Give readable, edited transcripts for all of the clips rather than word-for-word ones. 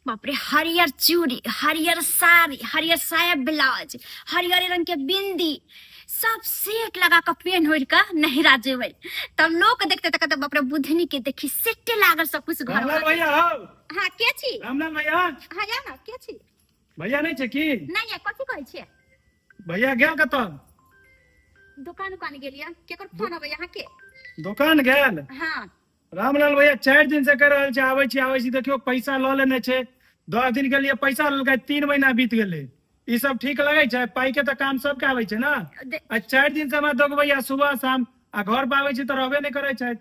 बाप रे, हरियर चूड़ी, हरियर साड़ी, हरियर साया ब्लाउज, हरियर रंग के बिंदी, सब सेट लगा के पेन होर का नहिरा जेबै। तब लोग देखते त कहते बाप रे बुधनी के देखी सेटे लागल सब कुछ घर रामलाल भैया हो। हां के छी? रामलाल भैया हां या ना के छी? भैया नहीं छे की? नहीं या कथि कहै छियै? भैया गेल कत? दुकान गेलियै। केकर फोन आबै यहाँ के? दुकान गेल। हां रामलाल भैया 4 दिन से कर रहल छै, आबै छी देखियो पैसा ल लेने छै। 10 दिन के लिए पैसा लेलकै, 3 महीना बीत गेलै। ई सब ठीक लगे छै? पाई के त काम सब के आबै छै ना। आ 4 दिन से हमरा दोग भैया सुबह शाम आ घर पे आबै छै त रहबे नहीं करे छै।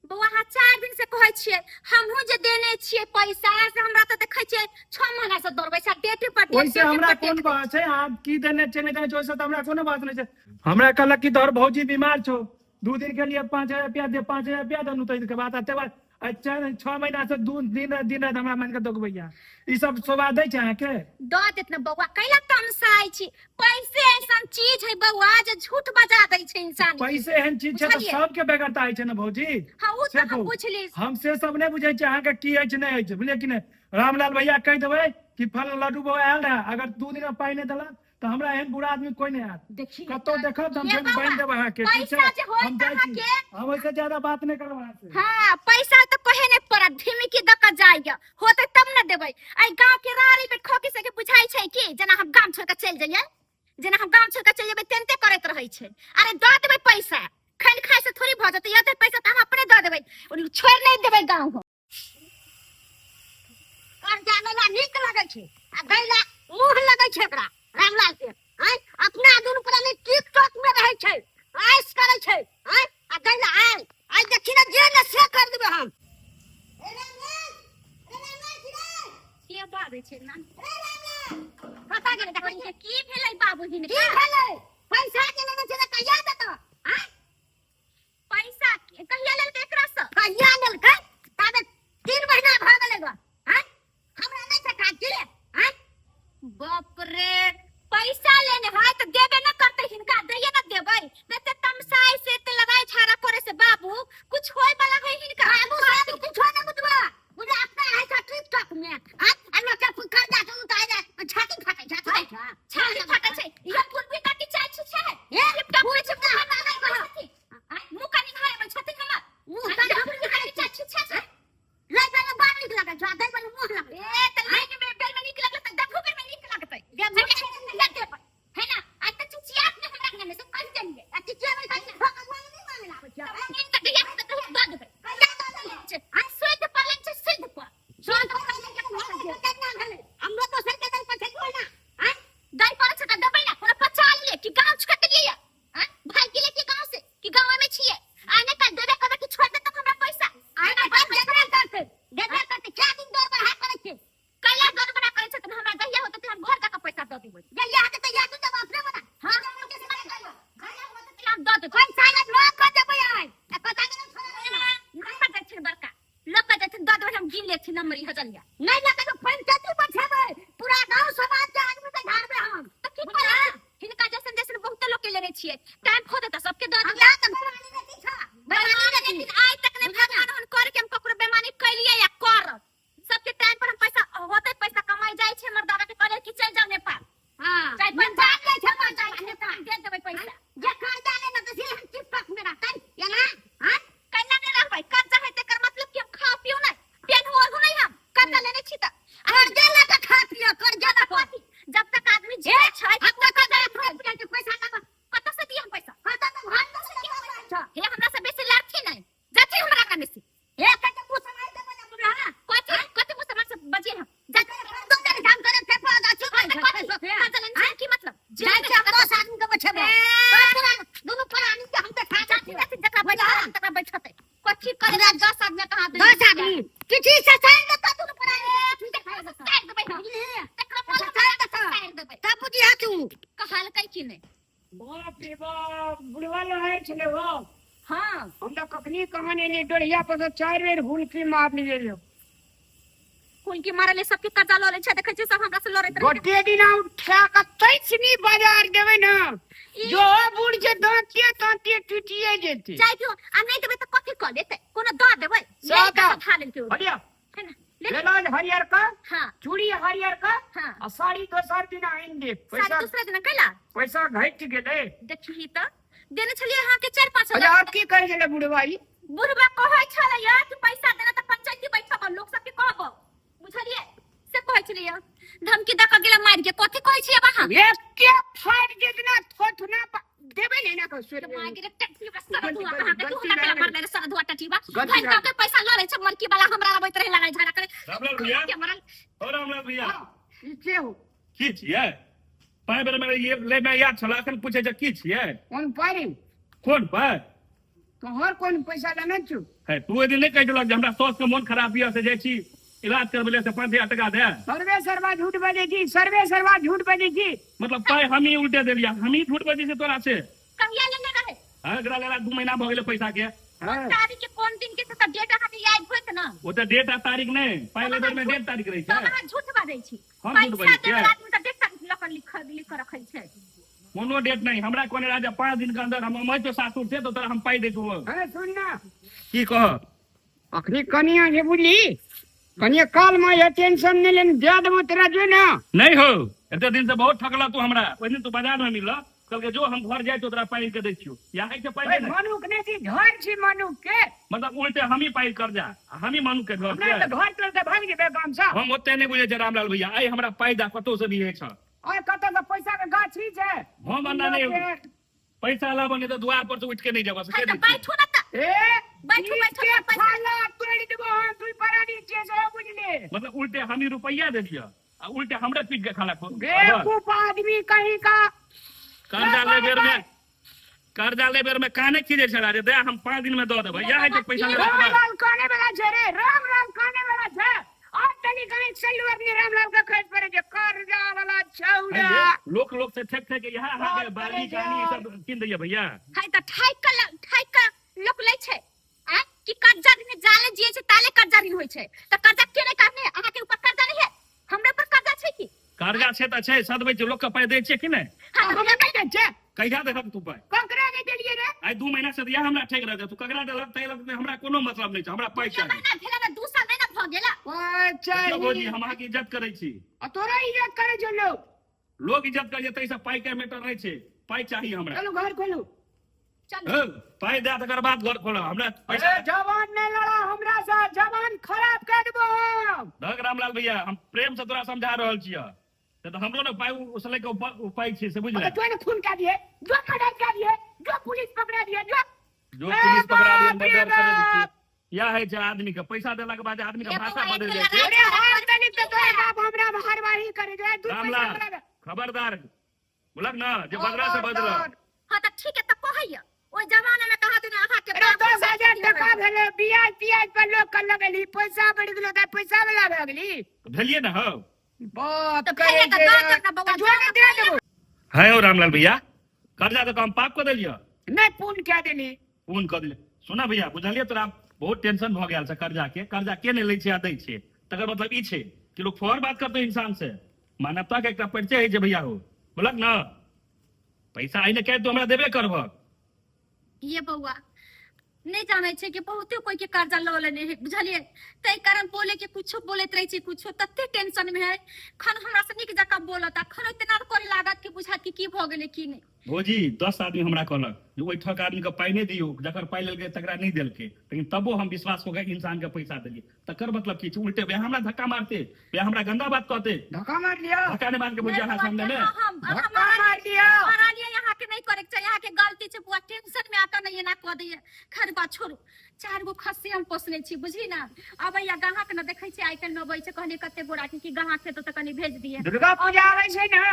बउआ हाँ 4 दिन से कहै छियै, हमहू जे देने छियै पैसा से हमरा त देखै छियै 6 महीना से दौड़बै छै डेट पर डेट। ओइसे हमरा कोन बात छै? आप की देने छै नहीं देने छै ओइसे त हमरा कोनो बात नहीं छै। हमरा कहलक कि तोहर भौजी बीमार छौ, 2 दिन के लिए 5000 रुपया दे, 5000 रुपया दनु त के बात आते बाद। अच्छा 6 महीना से 2 दिन हमरा मान के दोग भैया ई सब शोभा दै छै अहाँ के? द देत न बउआ, कैला तमसाई छी? पैसे ऐसन चीज है बउआ जे झूठ बजा दै छै इंसान। पैसे एहन चीज छै त सबके बेगरता है छै न भौजी। हां उ त हम पूछली। हम से सब नहीं बुझै छै अहाँ के की है छै नहीं है छै, बुझलिए कि नहीं? रामलाल भैया कह देबै कि फल लड्डू बो आयल रहा, अगर 2 दिन में पाई नहीं देला तो हमरा एहन बुरा आदमी कोई नहीं आत। कतो देखो हम फिर बन देब अहाँ के। पैसा जे होय अहाँ के हम ऐसे ज्यादा बात नहीं करब अहाँ से। हां पैसा तो कहे नहीं पड़त, धिमिकी द के जाइया होते तब न देबै। आई गांव के रारी पे खोकी से के बुझाई छै कि जना हम गांव छोड़ के चल जाइए, जना हम गांव छोड़ के चल जेबै तेनते करत रहै छै। अरे द देबै पैसा, खैन खाए से थोड़ी भ जते, यते पैसा त हम अपने द देबै, और छोड़ नहीं देबै गांव हो। कर जानेला नीक लगै छै आ गैला मुंह लगै छै एकरा रामलाल के। हैं अपना दुन पर ने टिकटॉक में रहै छै, आइस करै छै। हैं आ गैला आई देखि न जे न से कर देबे हम। ए रामलाल के बाबे छै ना? ए रामलाल पता गेल देखै छै की भेलै बाबूजी ने? की भेलै? पैसा के लेने छै त कहिया देत? हैं पैसा कहिया लेल के एकरा से? कहिया लेलकै? ताबे 3 महीना भ गेलै ग। हैं हमरा नहीं छै काज। हैं बाप रे, पैसा लेने है तो देबे न करते, हिनका दैये न देबै। देते तमसाई से ते लड़ाई झगड़ा करे से बाबू कुछ होय वाला है हिनका। बाबू साहब कुछ नहीं बुझबा, मुझे अपना है था टिकटॉक में। हैं अन्ना के कर जा तू उतार जा छाती फटे छाती फटे छै। ये फुलबी का की चाय छै? ये टिकटॉक में छिपा ना नहीं कहो। मुंह का निखारे में छती हमरा। मुंह का निखारे चाय छै। लाई वाला बात निक लगे छ, दई वाला मुंह लगे। ए त लाइन में बेल में निक लगत, देखो बेल में निक लगतै। है ना? आज तक चिचिया ने हमरा के में सब कर देंगे। आ चिचिया में खाई भगवान नहीं माने लागे छ। इन तक या तक दद देबै। आ सोच पालन छै सिद्ध पर। सोच पालन के भगवान कितना भेले हमरो तो सर के दई पर छै कोई ना। हैं दाई पर से देबै ना, कोनो पचा लिए कि गांव छोड़ के लिए? हैं भाई गेले कि गांव से कि गांव में छिए? आने का देबे करबे कि छोड़ दे तक हमरा पैसा। आना बात जकरा करते देबे करते क्या दिन दौर बढ़ा करे छै? कैला दौड़ बना करे छै त हमरा दहिया होत त हम घर का पैसा द देबै। जल्दी आके तो या तू जब अपने बना। हां हम के समझ गयो खाना होत त हम द देबै। कोई साइलेंट लोग कर देबै आई ए पता नहीं छोड़ा नंबर दे छै बड़का लोग का दे द देबै, हम गिन ले छी नंबर हजलिया। नहीं लगे तो पंचायती पर छबे पूरा गांव समाज के आदमी के झाड़ में हम त की करा? हिनका जैसन जैसन बहुत लोग के लेने छिए, टाइम खो देता सबके द हम देबै। या तो बेमानी नहीं था बेमानी लेकिन आज तक ने भगवान हन कर के हम ककरो बेमानी कैलिए या कर। सबके टाइम पर हम पैसा होते, पैसा कमाई जाय छै, हमर दादा के कहले कि चल जाओ नेपाल। हां चाहे पंचायत के छबा जाए नेपाल दे देबै पैसा। जे कर जाने न तो से हम टिकटॉक में रहतै या ना। हां कैला नहीं रहबै, कर्जा है तेकर मतलब कि हम खा पियो नहीं, पेन हो नहीं, हम कर्जा लेने छी त कर जाला का खा पियो कर जाला कथी? जब तक आदमी जे छै हम तो कर फ्रॉड के पैसा लगा कत से दिए हम पैसा? खाता तो घर में से अच्छा हे हमरा से बेसी लाठी नहीं जाती हमरा कने से। हे कते पूछ नहीं देबे ना बुढ़ा। कथी कथी मुसलमान से बजिए हम जाते दो दिन काम करे थे पर आदा चुप कर्जा लेने की मतलब? जाए के हम 10 आदमी के बचबे दोनों प्राणी के हम देखा जाती जाती जकरा बैठा हम तकरा बैठते। कथी करे 10 आदमी कहां दे? 10 आदमी किसी से साइन देता दोनों प्राणी ठीक है साइड देबै हम। तकरा बोल साइन देता साइड देबै। तब बुझिया तू कहल कै कि नहीं? बाप रे बाप बुढ़वा लहर छले वो। हां हम तो कखनी कहने ने डोरिया पर से 4 बेर हुलकी मार लिए लो। कोन की मारले सबके कर्जा ल ले छै, देखै छै सब हमरा से लड़ैत रहे। गोटे दिन उठा के तैसनी बाजार देवे ना जो बुढ़ के दांतिए टूटिए जेते। जाय दियो आ नहीं देबै त कथी क लेतै? कोनो द देबै सदा। खा लेतै। बढ़िया है ना? बेलाज हरियर का हाँ चूड़ी हरियर का हाँ आ साड़ी दोसर दिन आएंगे सारी पैसा दूसरे दिन कैला पैसा घट गेले देखी तो देने छलिए अहाँ के 4-5 अरे हजार आप की कह गेले बुढ़वाई बुढ़बा कहै छलै या कि पैसा देना त पंचायती बैठब लोग सब के कहब बुझलिए से कहै छलिए धमकी द के गेला मार के कथि कहै छी अब अहाँ एक के फाड़ जितना थोथना देबे ने ना को सुर मार के टट्टी बस सर धुआ अहाँ के तू ना मार दे सर धुआ टट्टी बा गलती भाई के पैसा ल रे छ मरकी वाला हमरा आबैत रहे लड़ाई झगड़ा करे रामलाल भैया के मरल ओ रामलाल भैया के हो की छियै पाइ बेर मेरे ये ले मैं याद छला अखन पूछे जे की छियै कौन पारी कोन पाइ तोहर कौन पैसा लेना छु है तू ए दिन नहीं कह देलक जे हमरा सास के मन खराब बिया से जाइ छी इलाज करबले से 5000 टका दे सर्वे सरवा झूठ बजे जी सर्वे सरवा झूठ बजे जी मतलब पाइ हम ही उल्टे देलिया हम ही झूठ बजी से तोरा से कहिया लेने रहे एकरा लेला 2 महीना भ गेले पैसा के तारीख के कोन दिन के त डेट अहाँ के याद होत ना ओ त डेट आ तारीख नहीं पहले बेर में डेट तारीख रही तो छै अहाँ झूठ बाजै छी हम झूठ बाजै पैसा छियै? देबे आदमी त डेट तारीख लिख के रखै छै कोनो डेट नहीं हमरा कोने राजा 5 दिन के अंदर हम मैं तो सासुर से तो तोरा हम पाइ दे तू अरे सुन ना की कह अखनी कनिया जे बुझली कनिया काल में ये टेंशन नहीं लेन दे देबो तेरा जो ना नहीं हो एते दिन से बहुत ठकला तू हमरा ओइ दिन तू बाजार में मिलला कल के जो हम घर जाए तो तोरा पाइ के दै छियो या है के पाइ दे ना मनुक ने जी घर छी मनुक के मतलब उल्टे हम ही पाइ कर जा हम ही मानू के घर हमरा के तो घर पर से भाग जेबे गाम से हम ओते नहीं बुझे छै रामलाल भैया आई हमरा पाइ दा कतो से भी है छ ओए कत से पैसा के गाछी छै हम अन्ना नहीं पैसा ला बने तो द्वार पर से उठ के नहीं जाबा से है के त दै छियो? बैठो ना त ए बैठो बैठो के पैसा फाला तोड़ी देबो हम तू परानी छे से बुझले मतलब उल्टे हम ही रुपया दे दिया आ उल्टे हमरा पीट के खाला खो बेवकूफ आदमी कहीं का कर्जा ले बेर में काने खीजे छला रे दे हम 5 दिन में दो देबै या है जे पैसा ले के बाद राम काने वाला छे रे राम राम काने वाला छे और तनी कहीं चलू अपने रामलाल का खर्च पर जे कर्जा वाला छौड़ा लोग से ठेक ठेक यहाँ आके बाली गानी सब किन दैया भैया है त ठाइक का लोक लै छै आ कि कर्जा दिन जाले जिए छै ताले कर्जा दिन होय छै त कर्जा के नै करने अहाँ के ऊपर कर्जा नहीं है हमरे पर कर्जा छै की कर्जा छै त छै सदबै छै लोग के पाइ दै छै कि नै हमें नहीं छे कहिया देखब तू पाइ ककरा नहीं देलिए रे आई 2 महीना से दिया हमरा ठेक रह तू ककरा देलक तै लग हमरा कोनो मतलब नहीं छै हमरा पाइ चाहिए महीना भेला में 2 साल महीना भ गेला अच्छा देखियौ भौजी हम अहाँ के इज्जत करै छी तोरा इज्जत करे जो लोग इज्जत करिए तै से पाइ के मैटर नहीं छै पाइ चाहिए हमरा चलो घर खोलू चल पाइ दे तकर बाद घर खोलो हमरा ए पैसा जवान ने लड़ा हमरा से जवान खराब कर देबो धक रामलाल भैया हम प्रेम से तोरा समझा रहल छियै तो हमरो ने पाइ उसले के उपाय छै से बुझले तो ने खून का दिए जो मर्डर कर दिए जो पुलिस पकड़ा दिए जो जो पुलिस पकड़ा दिए मर्डर कर दी या है जे आदमी के पैसा देला के बाद आदमी के भाषा बदल जाय छै अरे हां तनी तो तोरे बाप हमरा हरवाही करे जो दू रामलाल पैसा खबरदार बोलक ना जे बदला से बदल हां त ठीक है त कहैया ओइ जमाना में कहा तूने अहाँ के अरे 10,000 टका भेले ब्याज पर लोग कर लगली पैसा बढ़ गेलो त पैसा वाला भ गेली भेलिए ना हो बात तो करे पहले तो दो ना बउआ जो ने दे देबो है ओ रामलाल भैया कर्जा तो हम पाप को देलियो नहीं पूर्ण क्या देली फोन कर दिले सुना भैया बुझलिए तोरा बहुत टेंशन भ गेल छै कर्जा के ने लै छै आ दै छै तकर मतलब ई छै कि लोग फौर बात करते इंसान से मानवता के एकटा परिचय है जे भैया हो बोलक ना पैसा आइने कह तो हमरा देबे करबक ये बउआ नहीं जाने छे कि बहुते कोई के कर्जा ल लेने है बुझलिए तै कारण बोले के कुछो बोलत रही छी कुछो तत्ते टेंशन में है खन हमरा से निक जका बोलता खन इतना करे लागत कि बुझा कि की भ गेले की नहीं भौजी 10 आदमी हमरा कहलक जे ओइ ठक आदमी के पाइ नहीं दियो जकर पाइ लेलकै तकरा नहीं देलकै लेकिन तबो हम विश्वास हो गए इंसान के पैसा देलिए तकर मतलब की छै उल्टे बे हमरा धक्का मारते बे हमरा गंदा बात कहते धक्का मार लिया धक्का नहीं मार के बुझा सामने में धक्का मार दिया मारा लिया यहाँ के नहीं करे चाहिए यहाँ के गलती छै बुआ टेंशन में आकर नहीं ना कह दिए खैर बात छोड़ू 4 गो खस्सी हम पोसले छी बुझी ना अब या गाहक न देखै छी आइ काल्हि न अबै छै कहली कते गोरा की गाहक के तो कनी भेज दिए दुर्गा पूजा आवे छै ना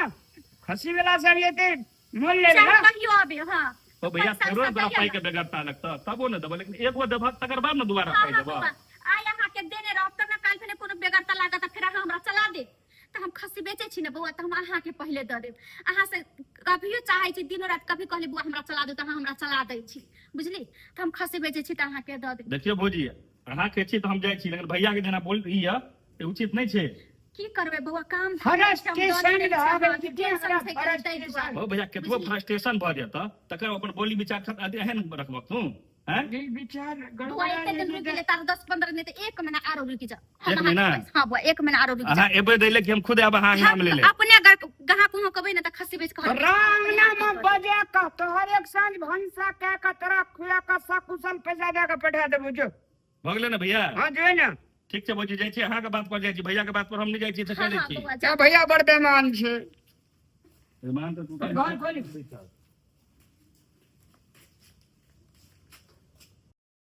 खसी वाला सब लेते मोल ले चार ना कहियो आबे हां तो भैया तोरो तोरा पाइ के बेगरता लगता तबो न देबो लेकिन एगो देबक तकर बाद न दोबारा पाइ देबो आ यहाँ के देने रह तब ना काल भने कोनो बेगरता लागत फिर अहाँ हमरा चला दे त हम खस्सी बेचे छी ना बउआ त हम अहाँ के पहले द देब अहाँ से कभियो चाहै छी दिन रात कभी कहली बुआ हमरा चला दे त अहाँ हमरा चला दै छी बुझली त हम खस्सी बेचे छी त अहाँ के द देब देखियो भौजी अहाँ के छी तो हम जाय छी लेकिन भैया के जेना बोल रही है ये उचित नहीं छै की करबे बउआ काम फ्रस्ट्रेशन रहबे कि हमरा फ्रस्ट्रेशन ओ भैया केतबो फ्रस्ट्रेशन भ जेत तकर अपन बोली विचार एहन रखबक तू हैं? ये विचार बुआ एक दिन रुक ले तार 10-15 नहीं तो 1 महीना आरो रुक जा एक महीना? हां बुआ 1 महीना आरो रुक जा हाँ एबे दैले कि हम खुद अब हाँ नाम ले ले अपने अगर गहा को कबे ना त खस्सी बेच के राम नाम बजे का तोहर एक सांझ भंसा के का तरह खुया का सकुशल पैसा दे के पठा दे बुझो भगले ना भैया हां जो ना ठीक छै बोझी जाइ छी अहाँ के बात पर जाइ छी भैया के बात पर हम नहीं जाइ छी त कह दै छी बुआ क्या भैया बड़ बेमान छे ईमान तो तू घर खोली